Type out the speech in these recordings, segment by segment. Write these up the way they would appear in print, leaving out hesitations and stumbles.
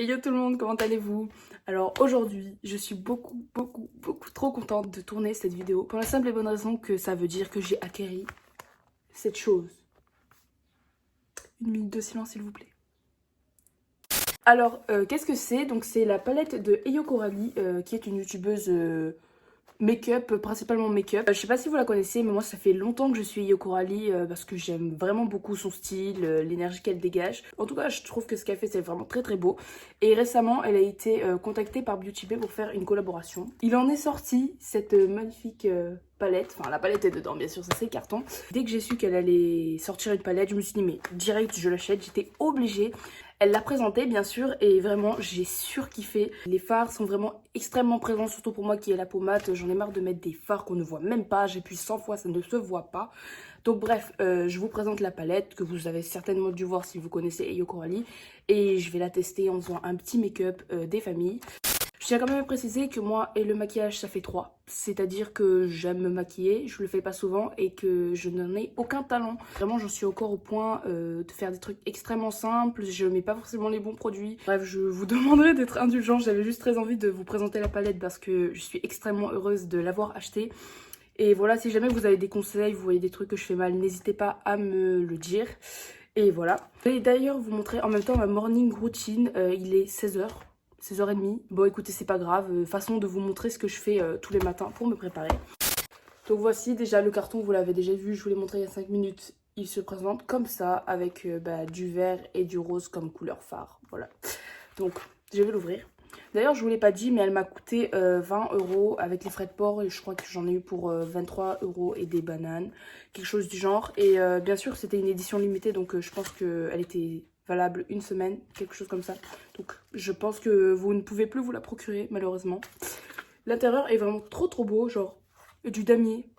Et yo tout le monde, comment allez-vous? Alors aujourd'hui, je suis beaucoup trop contente de tourner cette vidéo pour la simple et bonne raison que ça veut dire que j'ai acquéri cette chose. Une minute de silence s'il vous plaît. Alors, qu'est-ce que c'est? Donc c'est la palette de Eyo Coralie, qui est une youtubeuse make-up, principalement make-up. Je sais pas si vous la connaissez, mais moi ça fait longtemps que je suis Eyo Coralie parce que j'aime vraiment beaucoup son style, l'énergie qu'elle dégage. En tout cas, je trouve que ce qu'elle fait c'est vraiment très beau. Et récemment, elle a été contactée par Beauty Bay pour faire une collaboration. Il en est sorti cette magnifique palette, enfin la palette est dedans bien sûr, ça c'est carton. Dès que j'ai su qu'elle allait sortir une palette, je me suis dit mais direct je l'achète, j'étais obligée. Elle l'a présenté bien sûr et vraiment j'ai surkiffé. Les fards sont vraiment extrêmement présents, surtout pour moi qui ai la peau mate. J'en ai marre de mettre des fards qu'on ne voit même pas. J'appuie 100 fois, ça ne se voit pas. Donc bref, je vous présente la palette que vous avez certainement dû voir si vous connaissez Eyo Coralie. Et je vais la tester en faisant un petit make-up des familles. Je tiens quand même à préciser que moi et le maquillage ça fait 3. C'est-à-dire que j'aime me maquiller, je le fais pas souvent et que je n'en ai aucun talent. Vraiment j'en suis encore au point de faire des trucs extrêmement simples, je mets pas forcément les bons produits. Bref, je vous demanderai d'être indulgent, j'avais juste très envie de vous présenter la palette parce que je suis extrêmement heureuse de l'avoir achetée. Et voilà, si jamais vous avez des conseils, vous voyez des trucs que je fais mal, n'hésitez pas à me le dire. Et voilà. Je vais d'ailleurs vous montrer en même temps ma morning routine, il est 16h. 16h30. Bon écoutez, c'est pas grave, façon de vous montrer ce que je fais tous les matins pour me préparer. Donc voici déjà le carton, vous l'avez déjà vu, je vous l'ai montré il y a 5 minutes. Il se présente comme ça avec du vert et du rose comme couleur phare. Voilà. Donc je vais l'ouvrir. D'ailleurs je vous l'ai pas dit mais elle m'a coûté 20 € avec les frais de port et je crois que j'en ai eu pour 23 € et des bananes. Quelque chose du genre. Et bien sûr c'était une édition limitée donc je pense qu'elle était valable une semaine, quelque chose comme ça. Donc je pense que vous ne pouvez plus vous la procurer malheureusement. L'intérieur est vraiment trop beau, genre du damier.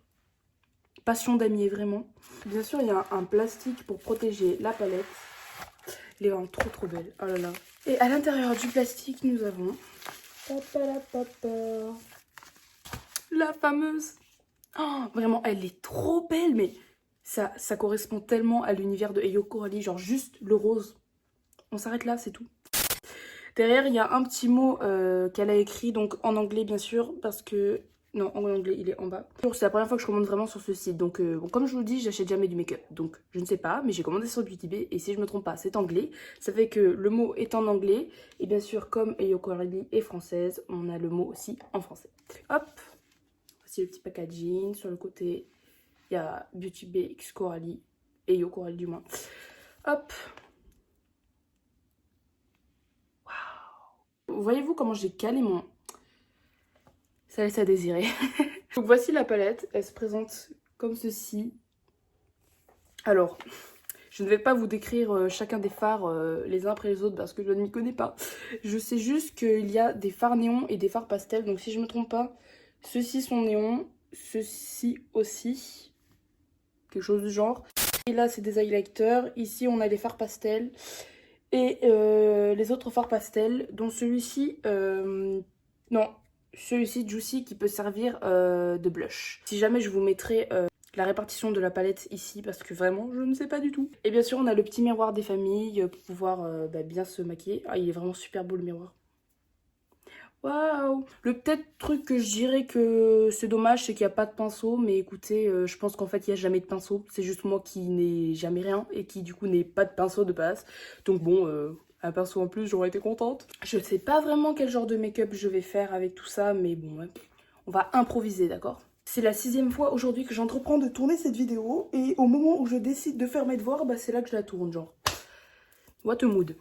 Passion damier vraiment. Bien sûr il y a un plastique pour protéger la palette. Elle est vraiment trop belle, oh là là. Et à l'intérieur du plastique nous avons la fameuse. Oh, vraiment elle est trop belle mais ça correspond tellement à l'univers de Eyo Coralie, genre juste le rose. On s'arrête là, c'est tout. Derrière, il y a un petit mot qu'elle a écrit, donc en anglais bien sûr, parce que... Non, en anglais, il est en bas. C'est la première fois que je commande vraiment sur ce site. Donc, bon, comme je vous le dis, j'achète jamais du make-up. Donc, je ne sais pas, mais j'ai commandé sur Beauty Bay. Et si je me trompe pas, c'est anglais. Ça fait que le mot est en anglais. Et bien sûr, comme Eyo Coralie est française, on a le mot aussi en français. Hop. Voici le petit packaging. Sur le côté, il y a Beauty Bay X Coralie. Eyo Coralie du moins. Hop. Voyez-vous comment j'ai calé mon... Ça laisse à désirer. Donc voici la palette, elle se présente comme ceci. Alors, je ne vais pas vous décrire chacun des fards les uns après les autres parce que je ne m'y connais pas. Je sais juste qu'il y a des fards néons et des fards pastels. Donc si je ne me trompe pas, ceux-ci sont néons, ceux-ci aussi. Quelque chose du genre. Et là c'est des highlighters. Ici on a des fards pastels. Et les autres fards pastels, dont celui-ci... non, celui-ci Juicy qui peut servir de blush. Si jamais je vous mettrai la répartition de la palette ici parce que vraiment je ne sais pas du tout. Et bien sûr on a le petit miroir des familles pour pouvoir bien se maquiller. Ah il est vraiment super beau le miroir. Waouh! Le peut-être truc que je dirais que c'est dommage c'est qu'il n'y a pas de pinceau. Mais écoutez je pense qu'en fait il n'y a jamais de pinceau. C'est juste moi qui n'ai jamais rien et qui du coup n'ai pas de pinceau de base. Donc bon... un pinceau en plus, j'aurais été contente. Je sais pas vraiment quel genre de make-up je vais faire avec tout ça, mais bon, ouais. On va improviser, d'accord? C'est la 6e fois aujourd'hui que j'entreprends de tourner cette vidéo, et au moment où je décide de faire mes devoirs, bah c'est là que je la tourne, genre. What a mood.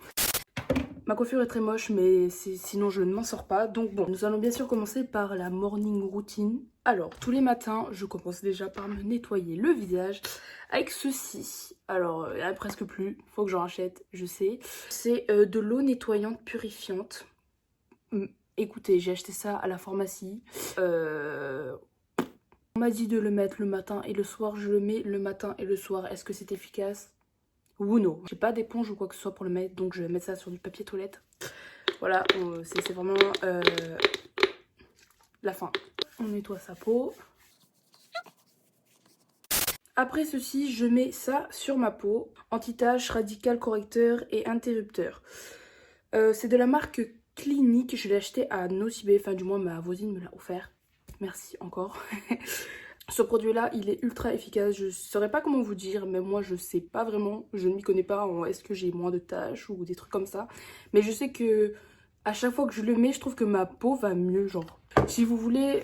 Ma coiffure est très moche, mais sinon je ne m'en sors pas. Donc bon, nous allons bien sûr commencer par la morning routine. Alors, tous les matins, je commence déjà par me nettoyer le visage avec ceci. Alors, il n'y en a presque plus, faut que j'en rachète, je sais. C'est de l'eau nettoyante purifiante. Écoutez, j'ai acheté ça à la pharmacie. On m'a dit de le mettre le matin et le soir, je le mets le matin et le soir. Est-ce que c'est efficace? Ou non. J'ai pas d'éponge ou quoi que ce soit pour le mettre, donc je vais mettre ça sur du papier toilette. Voilà, c'est vraiment la fin. On nettoie sa peau. Après ceci, je mets ça sur ma peau. Anti-tache, radical correcteur et interrupteur. C'est de la marque Clinique. Je l'ai acheté à Nocibé, enfin du moins ma voisine me l'a offert. Merci encore. Ce produit-là, il est ultra efficace. Je saurais pas comment vous dire, mais moi je sais pas vraiment. Je ne m'y connais pas en est-ce que j'ai moins de taches ou des trucs comme ça. Mais je sais que à chaque fois que je le mets, je trouve que ma peau va mieux, genre. Si vous voulez,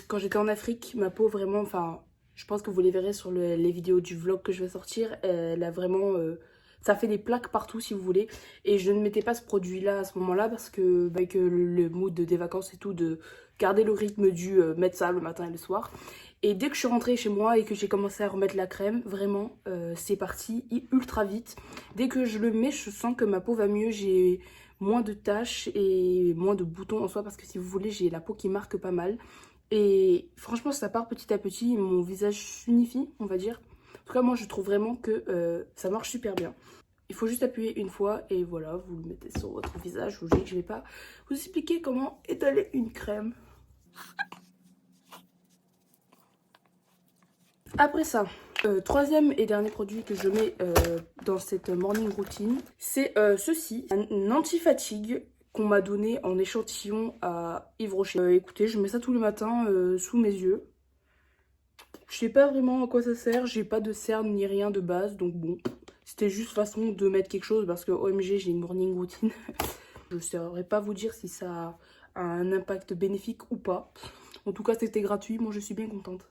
quand j'étais en Afrique, ma peau vraiment, enfin, je pense que vous les verrez sur les vidéos du vlog que je vais sortir. Elle a vraiment, ça fait des plaques partout si vous voulez. Et je ne mettais pas ce produit-là à ce moment-là parce que, avec le mood des vacances et tout, de garder le rythme du mettre ça le matin et le soir. Et dès que je suis rentrée chez moi et que j'ai commencé à remettre la crème, vraiment, c'est parti ultra vite. Dès que je le mets, je sens que ma peau va mieux. J'ai moins de taches et moins de boutons en soi parce que si vous voulez, j'ai la peau qui marque pas mal. Et franchement, ça part petit à petit, mon visage s'unifie, on va dire. En tout cas, moi, je trouve vraiment que ça marche super bien. Il faut juste appuyer une fois et voilà, vous le mettez sur votre visage. Je vous dis que je vais pas vous expliquer comment étaler une crème. Après ça, troisième et dernier produit que je mets dans cette morning routine, c'est ceci, un anti-fatigue qu'on m'a donné en échantillon à Yves Rocher. Écoutez, je mets ça tous les matins sous mes yeux. Je sais pas vraiment à quoi ça sert, j'ai pas de cerne ni rien de base, donc bon, c'était juste façon de mettre quelque chose parce que OMG, j'ai une morning routine. Je saurais pas vous dire si ça a un impact bénéfique ou pas. En tout cas, c'était gratuit, moi je suis bien contente.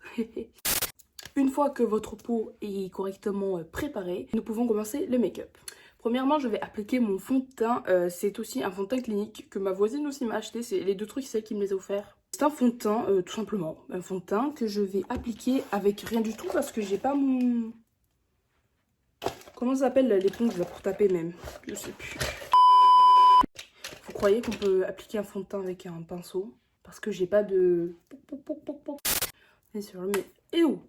Une fois que votre peau est correctement préparée, nous pouvons commencer le make-up. Premièrement, je vais appliquer mon fond de teint. C'est aussi un fond de teint Clinique que ma voisine aussi m'a acheté. C'est les deux trucs, c'est elle qui me les a offerts. C'est un fond de teint, tout simplement. Un fond de teint que je vais appliquer avec rien du tout parce que j'ai pas mon... Comment ça s'appelle l'éponge là pour taper même? Je sais plus. Vous croyez qu'on peut appliquer un fond de teint avec un pinceau? Parce que j'ai pas de... Bien sûr, mais... Et où?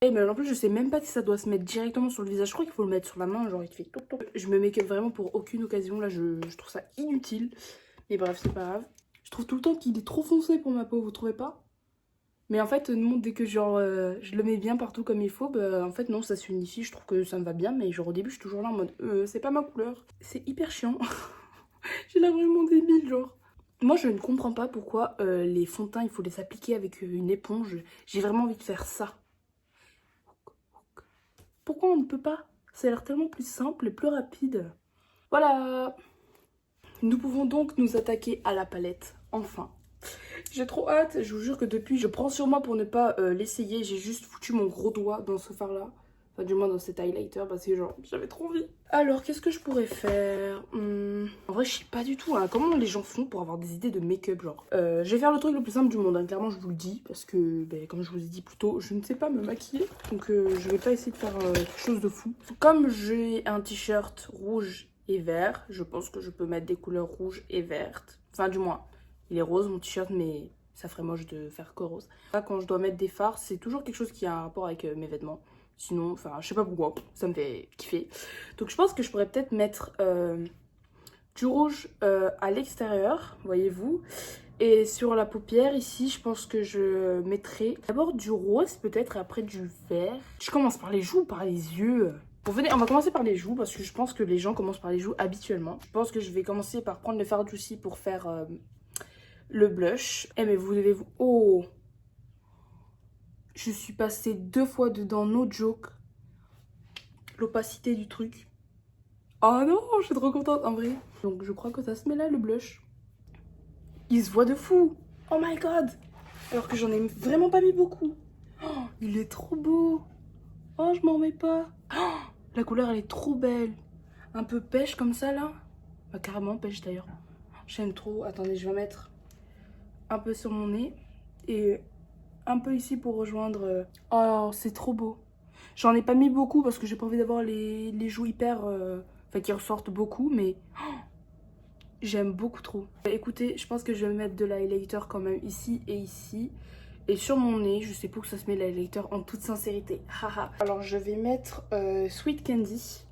Et mais en plus je sais même pas si ça doit se mettre directement sur le visage. Je crois qu'il faut le mettre sur la main, genre il te fait toc toc. Je me make up vraiment pour aucune occasion, là je trouve ça inutile. Mais bref, c'est pas grave. Je trouve tout le temps qu'il est trop foncé pour ma peau, vous trouvez pas? Mais en fait non, dès que genre je le mets bien partout comme il faut, bah en fait non, ça s'unifie, je trouve que ça me va bien. Mais genre au début je suis toujours là en mode c'est pas ma couleur. C'est hyper chiant. J'ai l'air vraiment débile genre. Moi je ne comprends pas pourquoi les fonds de teint il faut les appliquer avec une éponge. J'ai vraiment envie de faire ça. Pourquoi on ne peut pas? Ça a l'air tellement plus simple et plus rapide. Voilà. Nous pouvons donc nous attaquer à la palette, enfin. J'ai trop hâte, je vous jure que depuis, je prends sur moi pour ne pas l'essayer. J'ai juste foutu mon gros doigt dans ce fard-là. Enfin, du moins dans cet highlighter, parce que genre, j'avais trop envie. Alors, qu'est-ce que je pourrais faire? En vrai, je sais pas du tout, hein. Comment les gens font pour avoir des idées de make-up, genre. Je vais faire le truc le plus simple du monde, hein. Clairement, je vous le dis, parce que, ben, comme je vous ai dit plus tôt, je ne sais pas me maquiller. Donc, je vais pas essayer de faire quelque chose de fou. Comme j'ai un t-shirt rouge et vert, je pense que je peux mettre des couleurs rouges et vertes. Enfin, du moins, il est rose, mon t-shirt, mais ça ferait moche de faire que rose. Là, quand je dois mettre des fards, c'est toujours quelque chose qui a un rapport avec mes vêtements. Sinon, enfin, je sais pas pourquoi, ça me fait kiffer. Donc je pense que je pourrais peut-être mettre du rouge à l'extérieur, voyez-vous. Et sur la paupière, ici, je pense que je mettrai d'abord du rose peut-être et après du vert. Je commence par les joues ou par les yeux? Bon, venez, on va commencer par les joues parce que je pense que les gens commencent par les joues habituellement. Je pense que je vais commencer par prendre le fard aussi pour faire le blush. Eh mais vous devez vous... Oh! Je suis passée 2 fois dedans, no joke. L'opacité du truc. Oh non, je suis trop contente en vrai. Donc je crois que ça se met là le blush. Il se voit de fou. Oh my god. Alors que j'en ai vraiment pas mis beaucoup. Oh, il est trop beau. Oh, je m'en remets pas. Oh, la couleur elle est trop belle. Un peu pêche comme ça là. Bah, carrément pêche d'ailleurs. J'aime trop. Attendez, je vais mettre un peu sur mon nez. Et un peu ici pour rejoindre. Oh, c'est trop beau. J'en ai pas mis beaucoup parce que j'ai pas envie d'avoir les joues hyper... Enfin, qui ressortent beaucoup, mais... Oh, j'aime beaucoup trop. Écoutez, je pense que je vais mettre de l'highlighter quand même ici et ici. Et sur mon nez, je sais pas où ça se met l'highlighter en toute sincérité. Haha. Alors, je vais mettre Sweet Candy.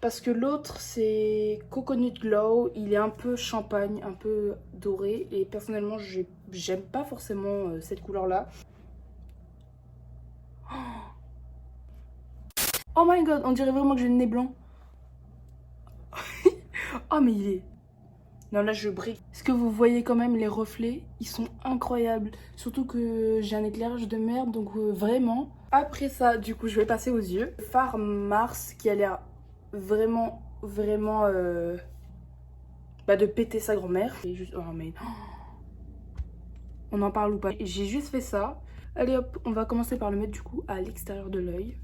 Parce que l'autre, c'est Coconut Glow. Il est un peu champagne, un peu doré. Et personnellement, j'aime pas forcément cette couleur-là. Oh my god, on dirait vraiment que j'ai le nez blanc. Oh mais il est... Non, là, je brille. Est-ce que vous voyez quand même les reflets? Ils sont incroyables. Surtout que j'ai un éclairage de merde, donc vraiment. Après ça, du coup, je vais passer aux yeux. Fard Mars qui a l'air vraiment, vraiment de péter sa grand-mère. Et juste... Oh, mais... On en parle ou pas? J'ai juste fait ça. Allez hop, on va commencer par le mettre du coup à l'extérieur de l'œil.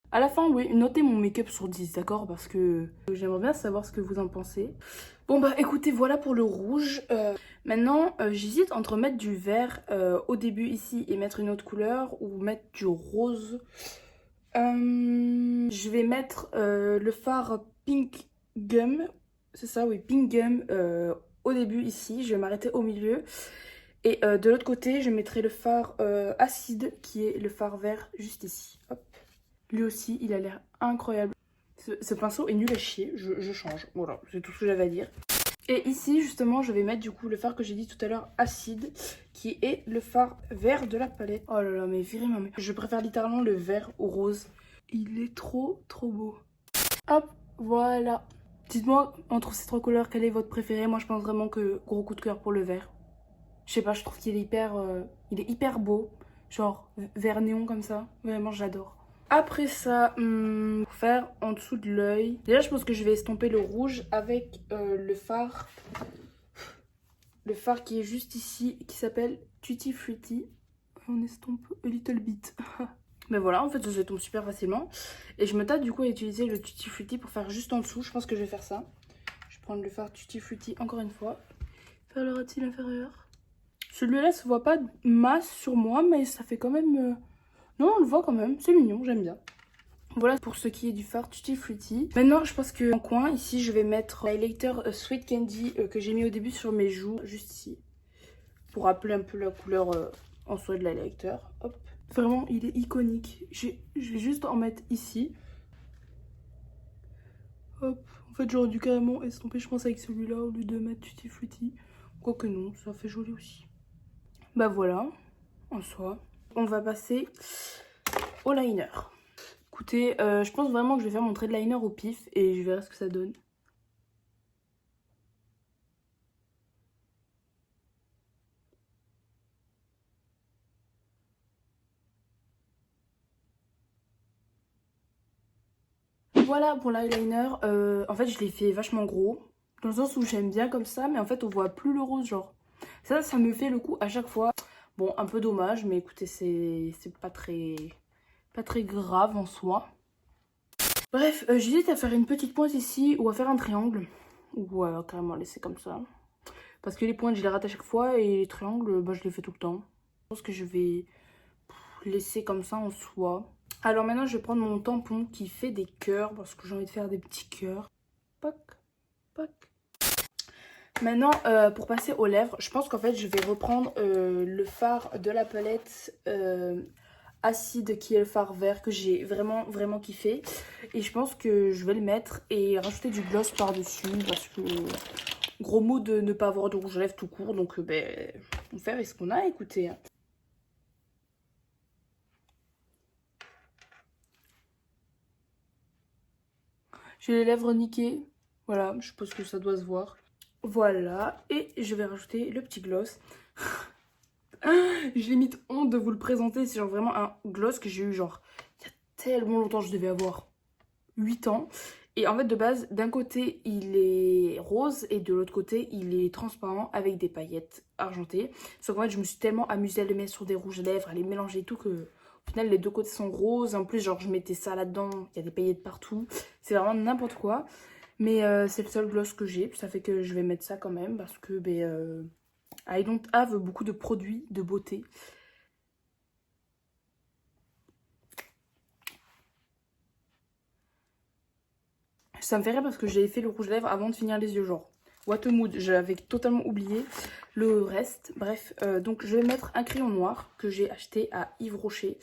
À la fin, oui, notez mon make-up sur 10, d'accord? Parce que j'aimerais bien savoir ce que vous en pensez. Bon bah écoutez, voilà pour le rouge. Maintenant, j'hésite entre mettre du vert au début ici et mettre une autre couleur ou mettre du rose. Je vais mettre le fard Pink Gum. C'est ça, oui, Pink Gum au début ici. Je vais m'arrêter au milieu. Et de l'autre côté, je mettrai le fard acide qui est le fard vert juste ici. Hop. Lui aussi, il a l'air incroyable. Ce pinceau est nul à chier, je change. Voilà, c'est tout ce que j'avais à dire. Et ici, justement, je vais mettre du coup le fard que j'ai dit tout à l'heure, acide, qui est le fard vert de la palette. Oh là là, mais virez ma mère. Je préfère littéralement le vert au rose. Il est trop, trop beau. Hop, voilà. Dites-moi, entre ces trois couleurs, quel est votre préféré? Moi, je pense vraiment que gros coup de cœur pour le vert. Je sais pas, je trouve qu'il est hyper beau. Genre, vert néon comme ça. Vraiment, j'adore. Après ça, pour faire en dessous de l'œil. Déjà, je pense que je vais estomper le rouge avec le fard. Le fard qui est juste ici, qui s'appelle Tutti Frutti. On estompe a little bit. Mais voilà, en fait, ça se tombe super facilement. Et je me tâte du coup à utiliser le Tutti Frutti pour faire juste en dessous. Je pense que je vais faire ça. Je vais prendre le fard Tutti Frutti encore une fois. Faire le ras de cils inférieur. Celui-là se voit pas de masse sur moi, mais ça fait quand même... Non, on le voit quand même, c'est mignon, j'aime bien. Voilà pour ce qui est du fard Tutti Frutti. Maintenant, je pense qu'en coin, ici, je vais mettre l'highlighter Sweet Candy que j'ai mis au début sur mes joues, juste ici. Pour rappeler un peu la couleur en soi de l'highlighter. Hop. Vraiment, il est iconique. Je vais juste en mettre ici. Hop. En fait, j'aurais dû carrément estomper, je pense, avec celui-là au lieu de mettre Tutti Frutti. Quoique non, ça fait joli aussi. Bah voilà, en soi. On va passer au liner. Écoutez, je pense vraiment que je vais faire mon trait de liner au pif et je verrai ce que ça donne. Voilà pour l'eyeliner. En fait, je l'ai fait vachement gros. Dans le sens où j'aime bien comme ça, mais en fait, on voit plus le rose, genre. Ça me fait le coup à chaque fois. Bon, un peu dommage, mais écoutez, c'est pas très grave en soi. Bref, j'hésite à faire une petite pointe ici ou à faire un triangle. Ou carrément laisser comme ça. Parce que les pointes, je les rate à chaque fois et les triangles, bah, je les fais tout le temps. Je pense que je vais laisser comme ça en soi. Alors maintenant, je vais prendre mon tampon qui fait des cœurs parce que j'ai envie de faire des petits cœurs. Poc, poc. Maintenant, pour passer aux lèvres, je pense qu'en fait, je vais reprendre le fard de la palette acide qui est le fard vert que j'ai vraiment, vraiment kiffé. Et je pense que je vais le mettre et rajouter du gloss par-dessus parce que... Gros mot de ne pas avoir de rouge à lèvres tout court, donc on fait avec ce qu'on a, écoutez. J'ai les lèvres niquées, voilà, je suppose que ça doit se voir. Voilà, et je vais rajouter le petit gloss. J'ai limite honte de vous le présenter, c'est genre vraiment un gloss que j'ai eu genre il y a tellement longtemps, je devais avoir 8 ans. Et en fait de base, d'un côté il est rose et de l'autre côté il est transparent avec des paillettes argentées. Sauf qu'en fait je me suis tellement amusée à le mettre sur des rouges à lèvres, à les mélanger et tout que au final les deux côtés sont roses. En plus genre je mettais ça là-dedans, il y a des paillettes partout. C'est vraiment n'importe quoi. Mais c'est le seul gloss que j'ai, ça fait que je vais mettre ça quand même parce que I don't have beaucoup de produits de beauté. Ça me fait rire parce que j'ai fait le rouge à lèvres avant de finir les yeux, genre. What a mood, j'avais totalement oublié le reste. Bref, donc je vais mettre un crayon noir que j'ai acheté à Yves Rocher.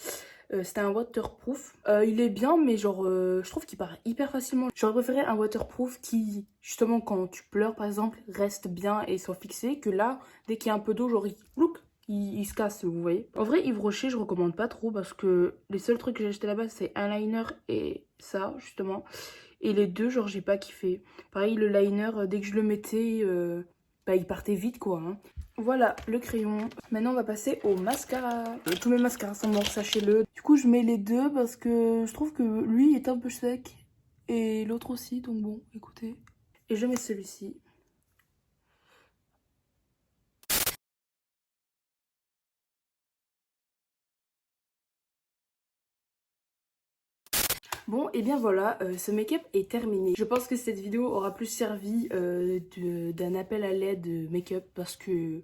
C'était un waterproof. Il est bien, mais genre, je trouve qu'il part hyper facilement. J'aurais préféré un waterproof qui, justement, quand tu pleures, par exemple, reste bien et soit fixé. Que là, dès qu'il y a un peu d'eau, genre, il se casse, vous voyez. En vrai, Yves Rocher, je recommande pas trop parce que les seuls trucs que j'ai acheté là-bas, c'est un liner et ça, justement. Et les deux, genre, j'ai pas kiffé. Pareil, le liner, dès que je le mettais, bah, il partait vite, quoi. Hein. Voilà, le crayon. Maintenant, on va passer au mascara. Tous mes mascaras sont morts, sachez-le. Du coup, je mets les deux parce que je trouve que lui est un peu sec. Et l'autre aussi, donc bon, écoutez. Et je mets celui-ci. Bon, et bien voilà, ce make-up est terminé. Je pense que cette vidéo aura plus servi d'un appel à l'aide make-up parce que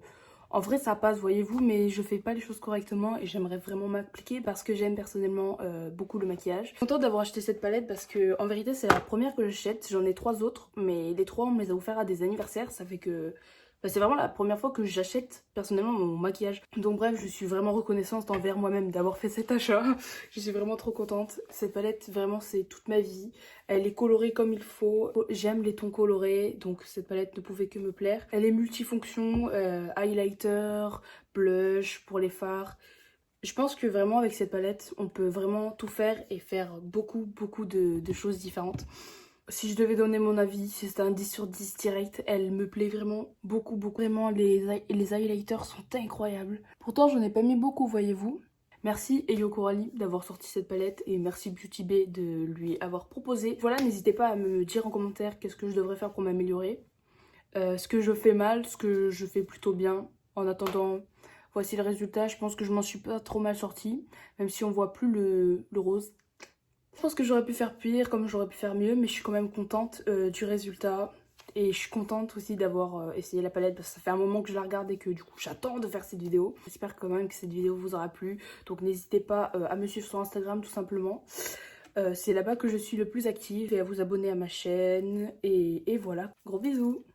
en vrai ça passe, voyez-vous, mais je fais pas les choses correctement et j'aimerais vraiment m'appliquer parce que j'aime personnellement beaucoup le maquillage. Je suis contente d'avoir acheté cette palette parce que en vérité c'est la première que j'achète. J'en ai 3 autres, mais les 3 on me les a offerts à des anniversaires, ça fait que bah, c'est vraiment la première fois que j'achète personnellement mon maquillage. Donc bref, je suis vraiment reconnaissante envers moi-même d'avoir fait cet achat. Je suis vraiment trop contente. Cette palette, vraiment, c'est toute ma vie. Elle est colorée comme il faut. J'aime les tons colorés, donc cette palette ne pouvait que me plaire. Elle est multifonction, highlighter, blush pour les fards. Je pense que vraiment avec cette palette, on peut vraiment tout faire et faire beaucoup de choses différentes. Si je devais donner mon avis, si c'était un 10 sur 10 direct, elle me plaît vraiment beaucoup. Vraiment, les highlighters sont incroyables. Pourtant, j'en ai pas mis beaucoup, voyez-vous. Merci Elio Coralie d'avoir sorti cette palette et merci Beauty Bay de lui avoir proposé. Voilà, n'hésitez pas à me dire en commentaire qu'est-ce que je devrais faire pour m'améliorer. Ce que je fais mal, ce que je fais plutôt bien. En attendant, voici le résultat. Je pense que je m'en suis pas trop mal sortie, même si on voit plus le rose. Je pense que j'aurais pu faire pire, comme j'aurais pu faire mieux, mais je suis quand même contente du résultat. Et je suis contente aussi d'avoir essayé la palette parce que ça fait un moment que je la regarde et que du coup j'attends de faire cette vidéo. J'espère quand même que cette vidéo vous aura plu. Donc n'hésitez pas à me suivre sur Instagram tout simplement. C'est là-bas que je suis le plus active et à vous abonner à ma chaîne. Et voilà, gros bisous.